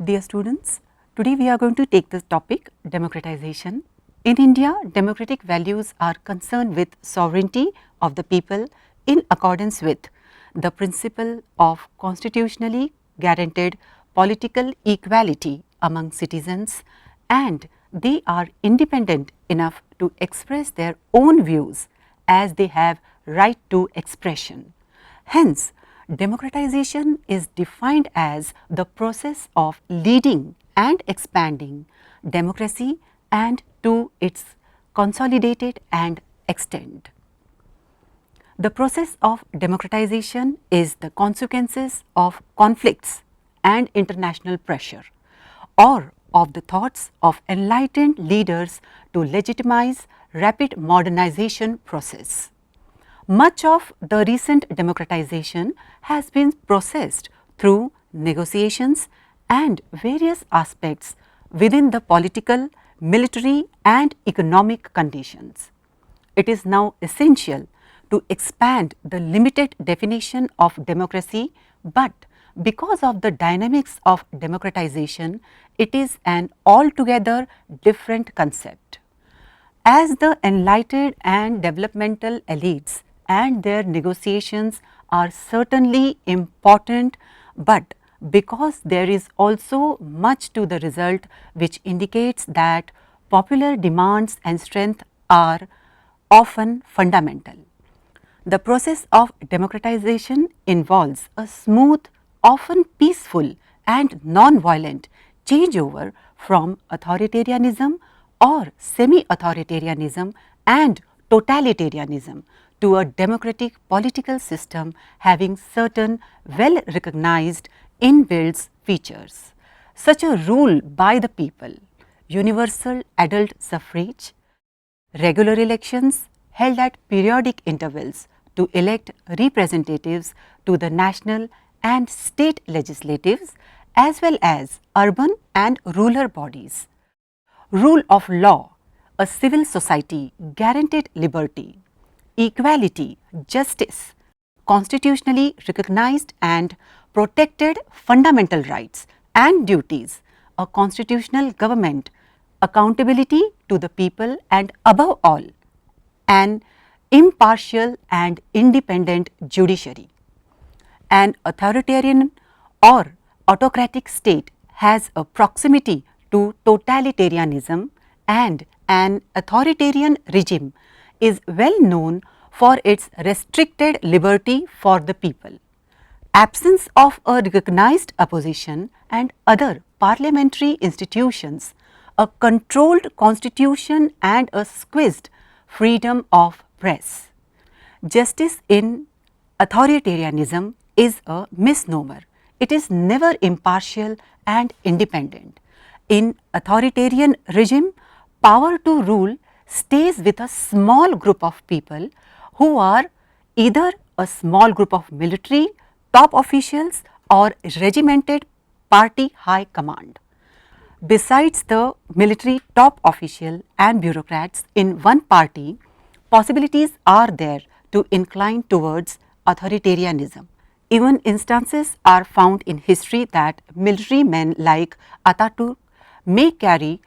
Dear students, today we are going to take this topic democratization. In India, democratic values are concerned with sovereignty of the people in accordance with the principle of constitutionally guaranteed political equality among citizens, and they are independent enough to express their own views as they have right to expression. Hence, democratization is defined as the process of leading and expanding democracy and to its consolidated and extend. The process of democratization is the consequences of conflicts and international pressure, or of the thoughts of enlightened leaders to legitimize rapid modernization process. Much of the recent democratization has been processed through negotiations and various aspects within the political, military and economic conditions. It is now essential to expand the limited definition of democracy, but because of the dynamics of democratization, it is an altogether different concept. As the enlightened and developmental elites and their negotiations are certainly important, but because there is also much to the result which indicates that popular demands and strength are often fundamental. The process of democratization involves a smooth, often peaceful and non-violent changeover from authoritarianism or semi-authoritarianism and totalitarianism to a democratic political system having certain well recognized inbuilt features, such a rule by the people, universal adult suffrage, regular elections held at periodic intervals to elect representatives to the national and state legislatives, as well as urban and rural bodies, rule of law, a civil society, guaranteed liberty, equality, justice, constitutionally recognized and protected fundamental rights and duties, a constitutional government, accountability to the people, and above all, an impartial and independent judiciary. An authoritarian or autocratic state has a proximity to totalitarianism, and an authoritarian regime is well known for its restricted liberty for the people, absence of a recognized opposition and other parliamentary institutions, a controlled constitution and a squeezed freedom of press. Justice in authoritarianism is a misnomer. It is never impartial and independent. In authoritarian regime, power to rule stays with a small group of people who are either a small group of military top officials or regimented party high command. Besides the military top official and bureaucrats in one party, possibilities are there to incline towards authoritarianism. Even instances are found in history that military men like Ataturk may carry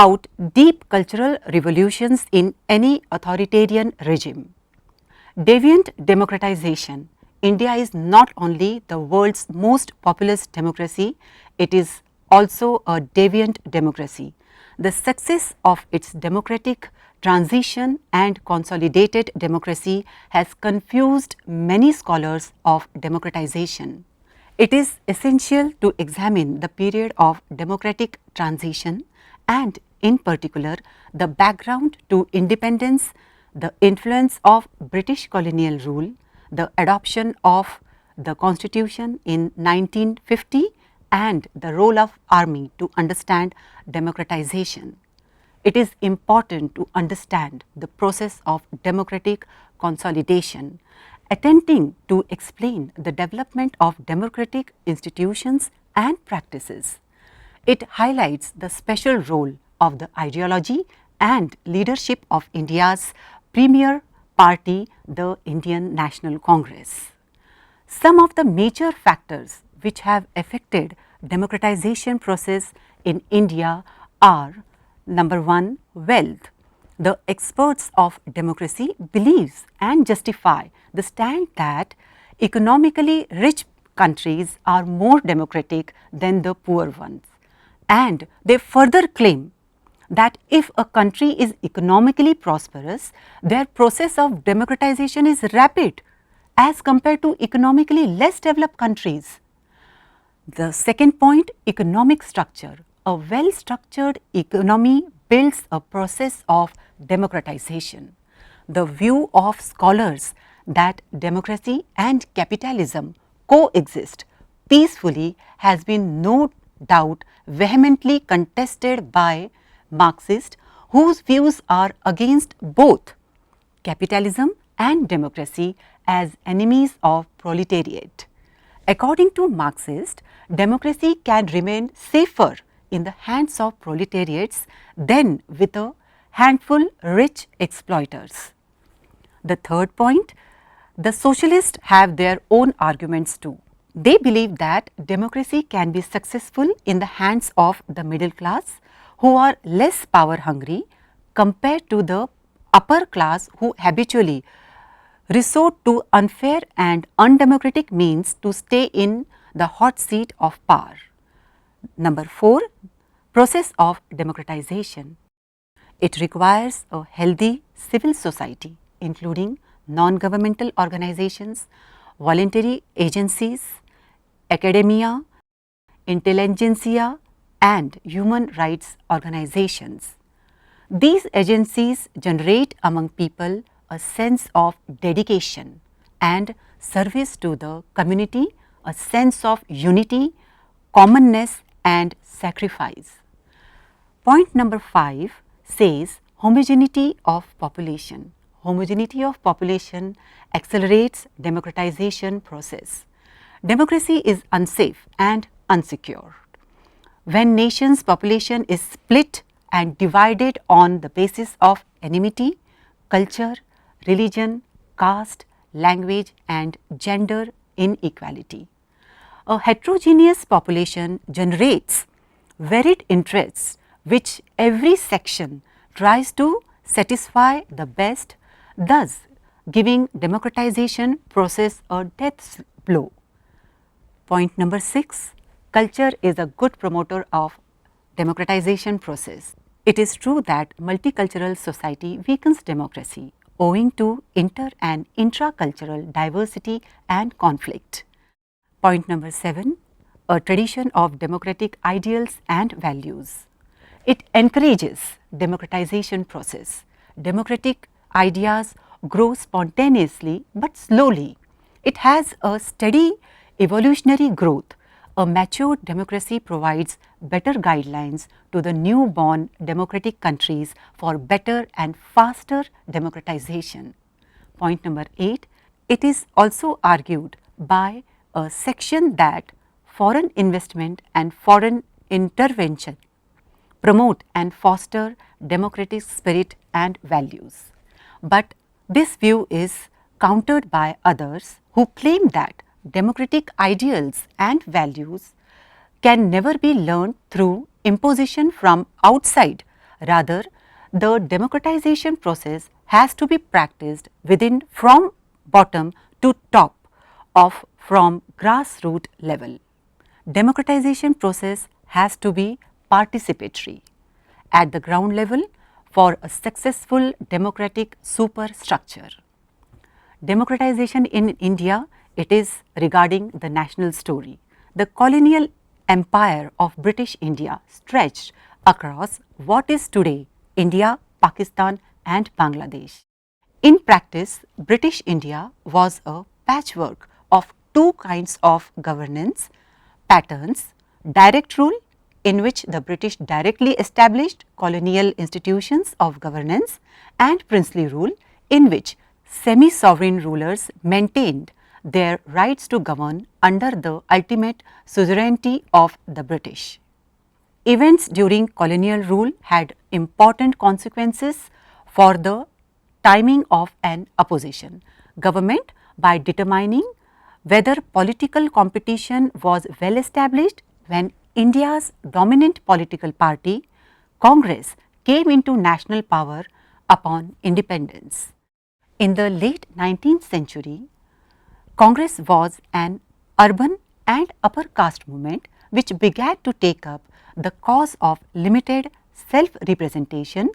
out deep cultural revolutions in any authoritarian regime. Deviant democratization. India is not only the world's most populous democracy, it is also a deviant democracy. The success of its democratic transition and consolidated democracy has confused many scholars of democratization. It is essential to examine the period of democratic transition and in particular the background to independence, the influence of British colonial rule, the adoption of the constitution in 1950 and the role of army to understand democratization. It is important to understand the process of democratic consolidation, attempting to explain the development of democratic institutions and practices. It highlights the special role of the ideology and leadership of India's premier party, the Indian National Congress. Some of the major factors which have affected democratization process in India are: number 1, wealth. The experts of democracy believes and justify the stand that economically rich countries are more democratic than the poor ones, and they further claim that if a country is economically prosperous, their process of democratization is rapid as compared to economically less developed countries. The second point, economic structure. A well structured economy builds a process of democratization. The view of scholars that democracy and capitalism coexist peacefully has been no doubt vehemently contested by Marxists, whose views are against both capitalism and democracy as enemies of proletariat. According to Marxists, democracy can remain safer in the hands of proletariats than with a handful rich exploiters. The third point, the socialists have their own arguments too. They believe that democracy can be successful in the hands of the middle class, who are less power hungry compared to the upper class, who habitually resort to unfair and undemocratic means to stay in the hot seat of power. Number 4, process of democratization. It requires a healthy civil society, including non-governmental organizations, voluntary agencies, academia, intelligentsia, and human rights organizations. These agencies generate among people a sense of dedication and service to the community, a sense of unity, commonness, and sacrifice. Point number 5 says homogeneity of population. Homogeneity of population accelerates democratization process. Democracy is unsafe and unsecure. When nation's population is split and divided on the basis of enmity, culture, religion, caste, language, and gender inequality. A heterogeneous population generates varied interests which every section tries to satisfy the best, thus giving democratization process a death blow. Point number 6, culture is a good promoter of democratization process. It is true that multicultural society weakens democracy owing to inter and intracultural diversity and conflict. Point number 7, a tradition of democratic ideals and values. It encourages democratization process. Democratic ideas grow spontaneously but slowly. It has a steady evolutionary growth. A mature democracy provides better guidelines to the newborn democratic countries for better and faster democratization. Point number 8, it is also argued by a section that foreign investment and foreign intervention promote and foster democratic spirit and values. But this view is countered by others who claim that democratic ideals and values can never be learned through imposition from outside. Rather, the democratization process has to be practiced within from bottom to top of from grassroots level. Democratization process has to be participatory at the ground level for a successful democratic superstructure. Democratization in India, it is regarding the national story. The colonial empire of British India stretched across what is today India, Pakistan and Bangladesh. In practice, British India was a patchwork of two kinds of governance patterns: direct rule, in which the British directly established colonial institutions of governance, and princely rule, in which semi-sovereign rulers maintained their rights to govern under the ultimate suzerainty of the British. Events during colonial rule had important consequences for the timing of an opposition government by determining whether political competition was well established, when India's dominant political party, Congress, came into national power upon independence. In the late 19th century, Congress was an urban and upper caste movement which began to take up the cause of limited self-representation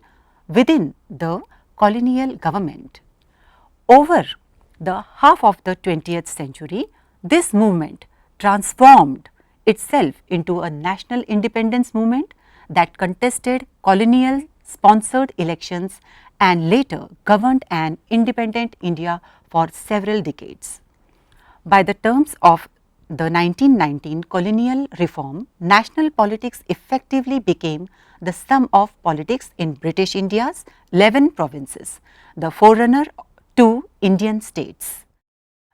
within the colonial government. Over the half of the 20th century, this movement transformed itself into a national independence movement that contested colonial sponsored elections and later governed an independent India for several decades. By the terms of the 1919 colonial reform, national politics effectively became the sum of politics in British India's 11 provinces, the forerunner to Indian states.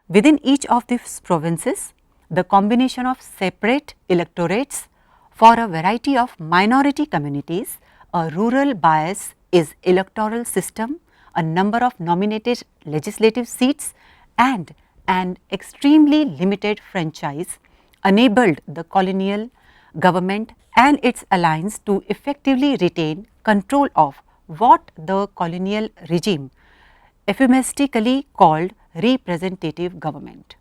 Within each of these provinces, the combination of separate electorates for a variety of minority communities, a rural bias is electoral system, a number of nominated legislative seats and an extremely limited franchise enabled the colonial government and its allies to effectively retain control of what the colonial regime euphemistically called representative government.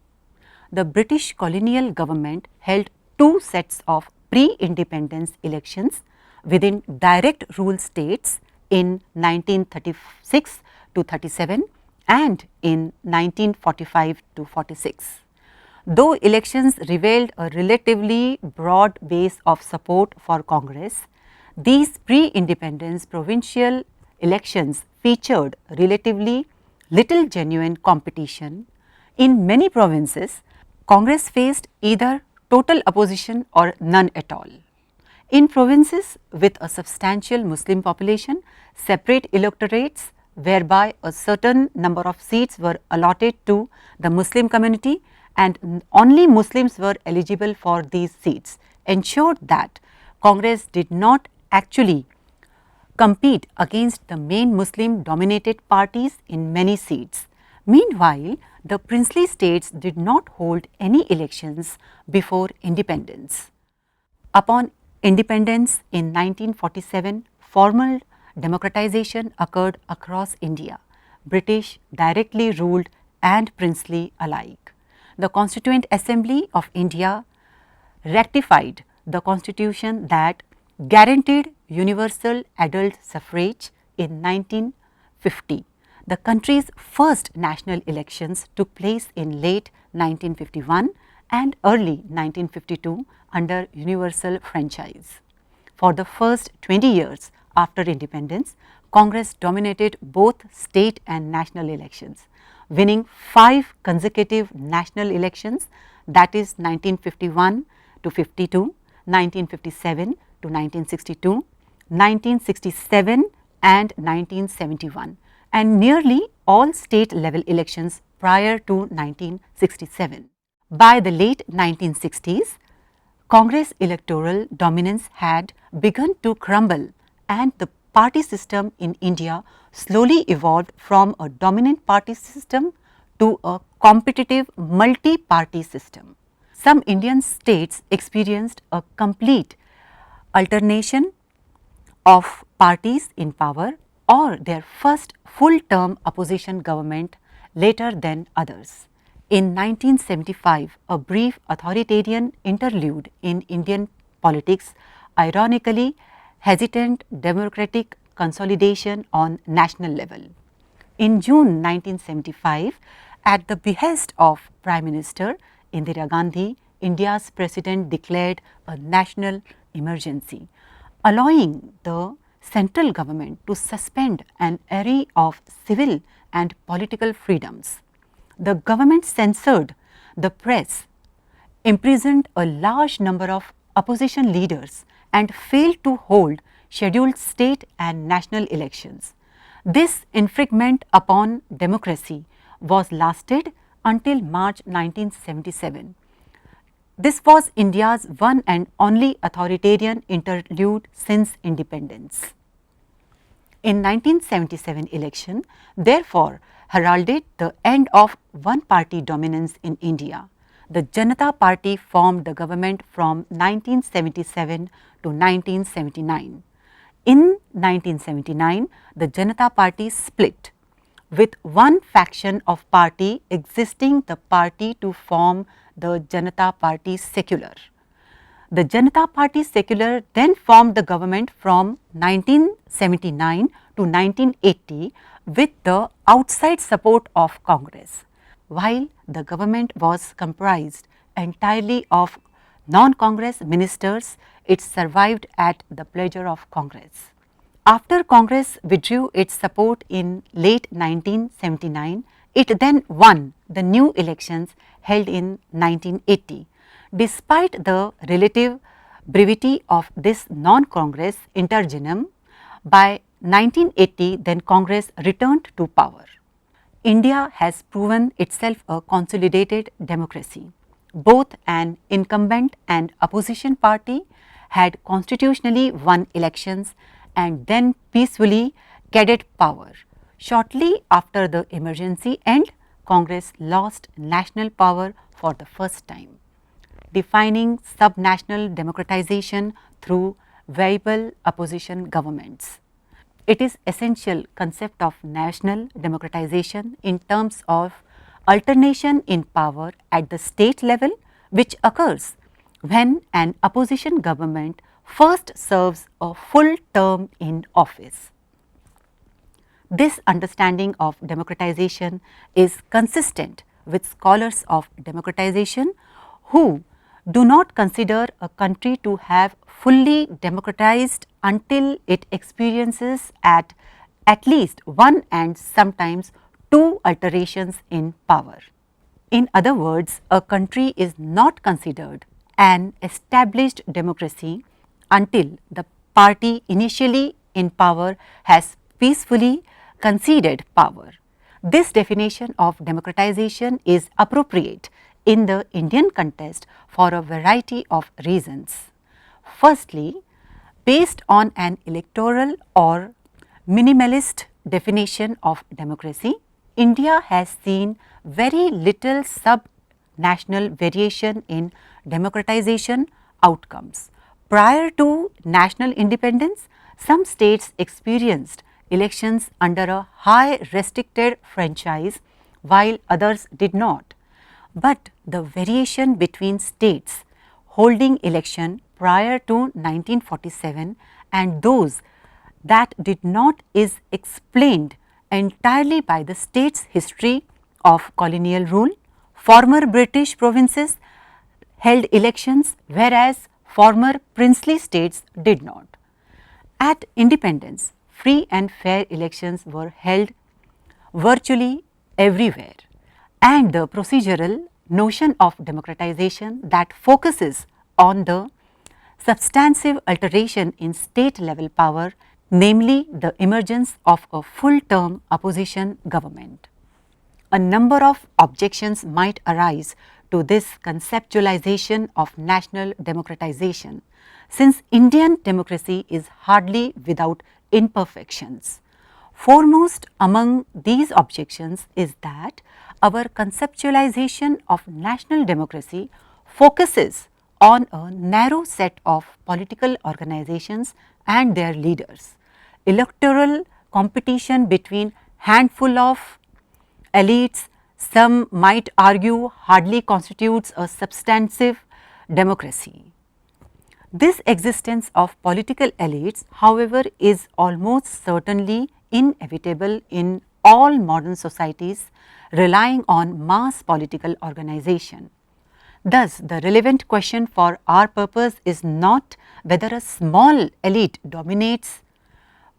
The British colonial government held two sets of pre-independence elections within direct rule states in 1936 to 37 and in 1945 to 46. Though elections revealed a relatively broad base of support for Congress, these pre-independence provincial elections featured relatively little genuine competition. In many provinces, Congress faced either total opposition or none at all. In provinces with a substantial Muslim population, separate electorates whereby a certain number of seats were allotted to the Muslim community and only Muslims were eligible for these seats ensured that Congress did not actually compete against the main Muslim dominated parties in many seats. Meanwhile, the princely states did not hold any elections before independence. Upon independence in 1947, formal democratization occurred across India, British directly ruled and princely alike. The Constituent Assembly of India ratified the constitution that guaranteed universal adult suffrage in 1950. The country's first national elections took place in late 1951 and early 1952 under universal franchise. For the first 20 years after independence, Congress dominated both state and national elections, winning 5 consecutive national elections, that is 1951 to 52, 1957 to 1962, 1967 and 1971, and nearly all state level elections prior to 1967. By the late 1960s, Congress electoral dominance had begun to crumble and the party system in India slowly evolved from a dominant party system to a competitive multi-party system. Some Indian states experienced a complete alternation of parties in power or their first full-term opposition government later than others. In 1975, a brief authoritarian interlude in Indian politics, ironically hesitant democratic consolidation on national level. In June 1975, at the behest of Prime Minister Indira Gandhi, India's president declared a national emergency, allowing the central government to suspend an array of civil and political freedoms. The government censored the press, imprisoned a large number of opposition leaders and failed to hold scheduled state and national elections. This infringement upon democracy was lasted until March 1977. This was India's one and only authoritarian interlude since independence. In 1977 election, therefore, heralded the end of one-party dominance in India. the Janata Party formed the government from 1977 to 1979. In 1979, the Janata Party split, with one faction of party existing the party to form the Janata Party Secular. The Janata Party Secular then formed the government from 1979 to 1980 with the outside support of Congress. While the government was comprised entirely of non-Congress ministers, it survived at the pleasure of Congress. After Congress withdrew its support in late 1979, it then won the new elections held in 1980. Despite the relative brevity of this non-Congress interregnum, by 1980 then Congress returned to power. India has proven itself a consolidated democracy. Both an incumbent and opposition party had constitutionally won elections and then peacefully ceded power. Shortly after the emergency end, Congress lost national power for the first time, defining subnational democratization through viable opposition governments. It is essential concept of national democratization in terms of alternation in power at the state level, which occurs when an opposition government first serves a full term in office. This understanding of democratization is consistent with scholars of democratization who do not consider a country to have fully democratized until it experiences at least one and sometimes two alterations in power. In other words, a country is not considered an established democracy until the party initially in power has peacefully conceded power. This definition of democratization is appropriate in the Indian context for a variety of reasons. Firstly, based on an electoral or minimalist definition of democracy, India has seen very little sub-national variation in democratization outcomes. Prior to national independence, some states experienced elections under a high restricted franchise while others did not. But the variation between states holding election prior to 1947 and those that did not is explained entirely by the state's history of colonial rule. Former British provinces held elections whereas former princely states did not. At independence, free and fair elections were held virtually everywhere, and the procedural notion of democratization that focuses on the substantive alteration in state level power, namely the emergence of a full term opposition government. A number of objections might arise to this conceptualization of national democratization, since Indian democracy is hardly without imperfections. Foremost among these objections is that our conceptualization of national democracy focuses on a narrow set of political organizations and their leaders. Electoral competition between handful of elites, some might argue, hardly constitutes a substantive democracy. This existence of political elites, however, is almost certainly inevitable in all modern societies relying on mass political organization. Thus, the relevant question for our purpose is not whether a small elite dominates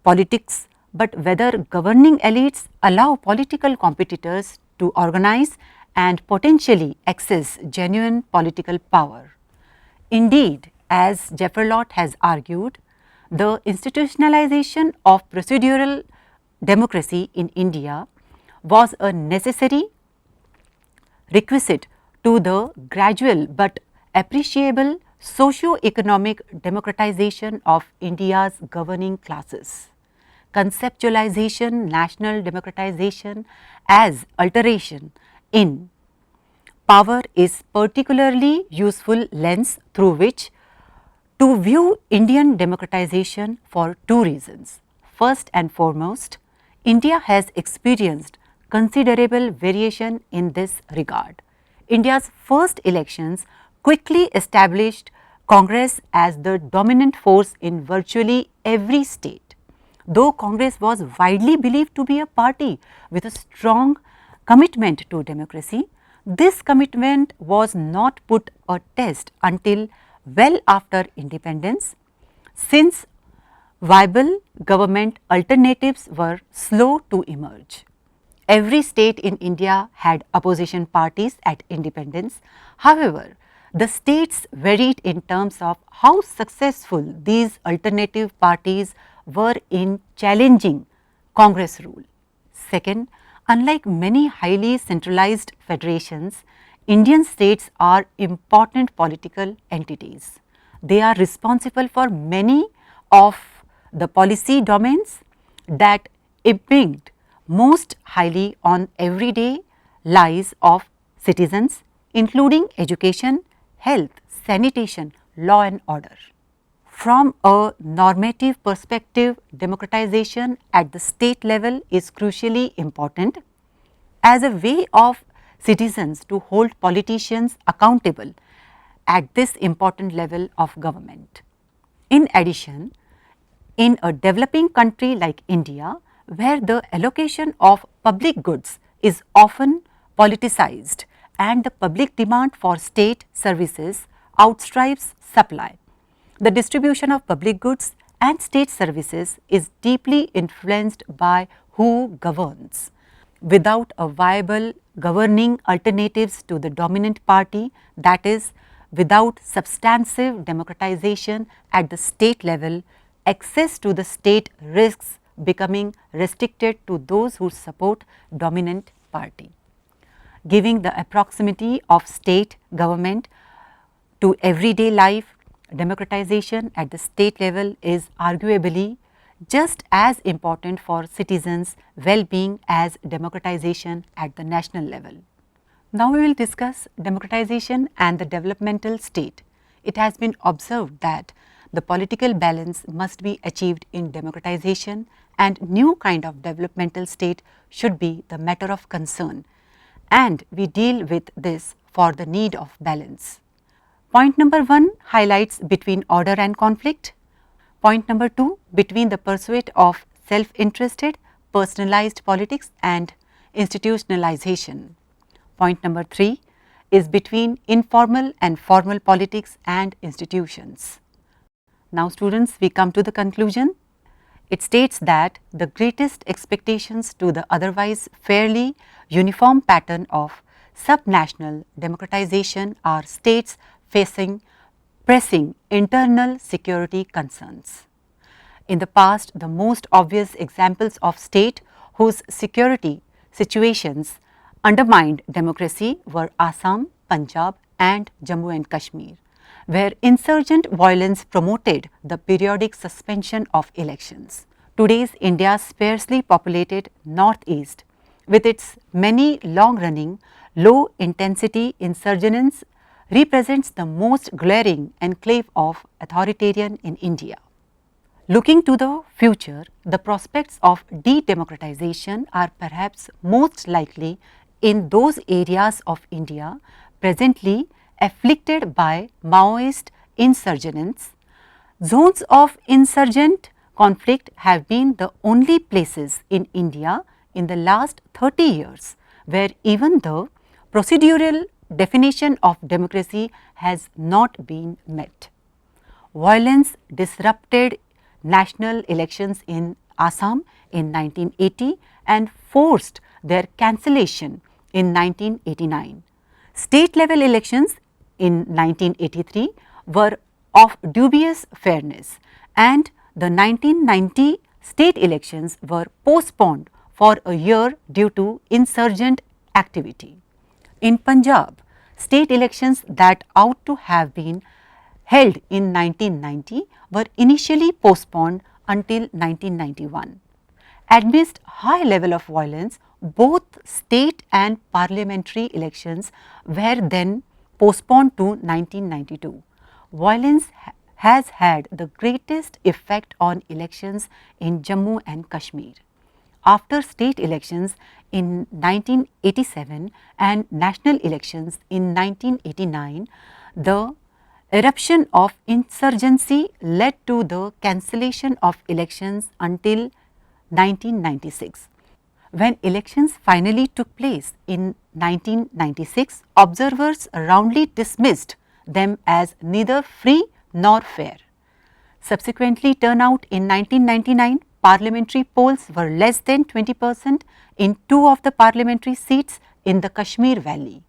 politics, but whether governing elites allow political competitors to organize and potentially access genuine political power. Indeed, as Jefferlot has argued, the institutionalization of procedural democracy in India was a necessary requisite to the gradual but appreciable socio-economic democratization of India's governing classes. Conceptualization, national democratization as alteration in power is particularly useful lens through which to view Indian democratization for two reasons. First and foremost, India has experienced considerable variation in this regard. India's first elections quickly established Congress as the dominant force in virtually every state. Though Congress was widely believed to be a party with a strong commitment to democracy, this commitment was not put a test until well after independence, since viable government alternatives were slow to emerge. Every state in India had opposition parties at independence. However, the states varied in terms of how successful these alternative parties were in challenging Congress rule. Second, unlike many highly centralized federations, Indian states are important political entities. They are responsible for many of the policy domains that impact most highly on everyday lives of citizens, including education, health, sanitation, law and order. From a normative perspective, democratization at the state level is crucially important as a way of citizens to hold politicians accountable at this important level of government. In addition, in a developing country like India, where the allocation of public goods is often politicized and the public demand for state services outstrips supply, the distribution of public goods and state services is deeply influenced by who governs. Without a viable governing alternatives to the dominant party, that is, without substantive democratization at the state level, access to the state risks becoming restricted to those who support dominant party. Giving the proximity of state government to everyday life, democratization at the state level is arguably just as important for citizens' well-being as democratization at the national level. Now we will discuss democratization and the developmental state. It has been observed that the political balance must be achieved in democratization and new kind of developmental state should be the matter of concern, and we deal with this for the need of balance. Point number 1 highlights between order and conflict. Point number 2, between the pursuit of self-interested, personalized politics and institutionalization. Point number 3 is between informal and formal politics and institutions. Now students, we come to the conclusion. It states that the greatest expectations to the otherwise fairly uniform pattern of subnational democratization are states facing pressing internal security concerns. In the past, the most obvious examples of state whose security situations undermined democracy were Assam, Punjab and Jammu and Kashmir, where insurgent violence promoted the periodic suspension of elections. Today's India's sparsely populated northeast, with its many long-running, low-intensity insurgents, represents the most glaring enclave of authoritarian in India. Looking to the future, the prospects of de-democratization are perhaps most likely in those areas of India presently afflicted by Maoist insurgents. Zones of insurgent conflict have been the only places in India in the last 30 years where even the procedural definition of democracy has not been met. Violence disrupted national elections in Assam in 1980 and forced their cancellation in 1989. State level elections in 1983 were of dubious fairness and the 1990 state elections were postponed for a year due to insurgent activity. In Punjab, state elections that ought to have been held in 1990 were initially postponed until 1991. Amidst high level of violence, both state and parliamentary elections were then postponed to 1992. Violence has had the greatest effect on elections in Jammu and Kashmir. After state elections in 1987 and national elections in 1989, the eruption of insurgency led to the cancellation of elections until 1996. When elections finally took place in 1996, observers roundly dismissed them as neither free nor fair. Subsequently, turnout in 1999, parliamentary polls were less than 20% in 2 of the parliamentary seats in the Kashmir Valley.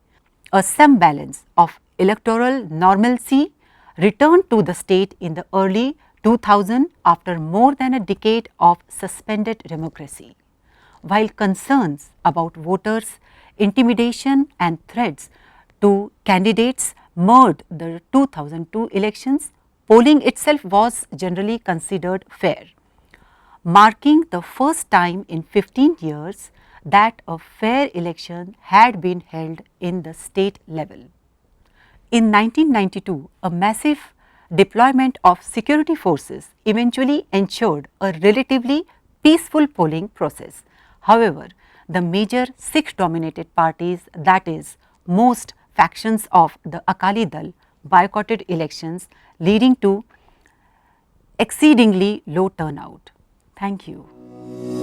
A semblance of electoral normalcy returned to the state in the early 2000s after more than a decade of suspended democracy. While concerns about voters' intimidation and threats to candidates marred the 2002 elections, polling itself was generally considered fair, marking the first time in 15 years that a fair election had been held in the state level. In 1992, a massive deployment of security forces eventually ensured a relatively peaceful polling process. However, the major Sikh-dominated parties, that is, most factions of the Akali Dal, boycotted elections, leading to exceedingly low turnout. Thank you.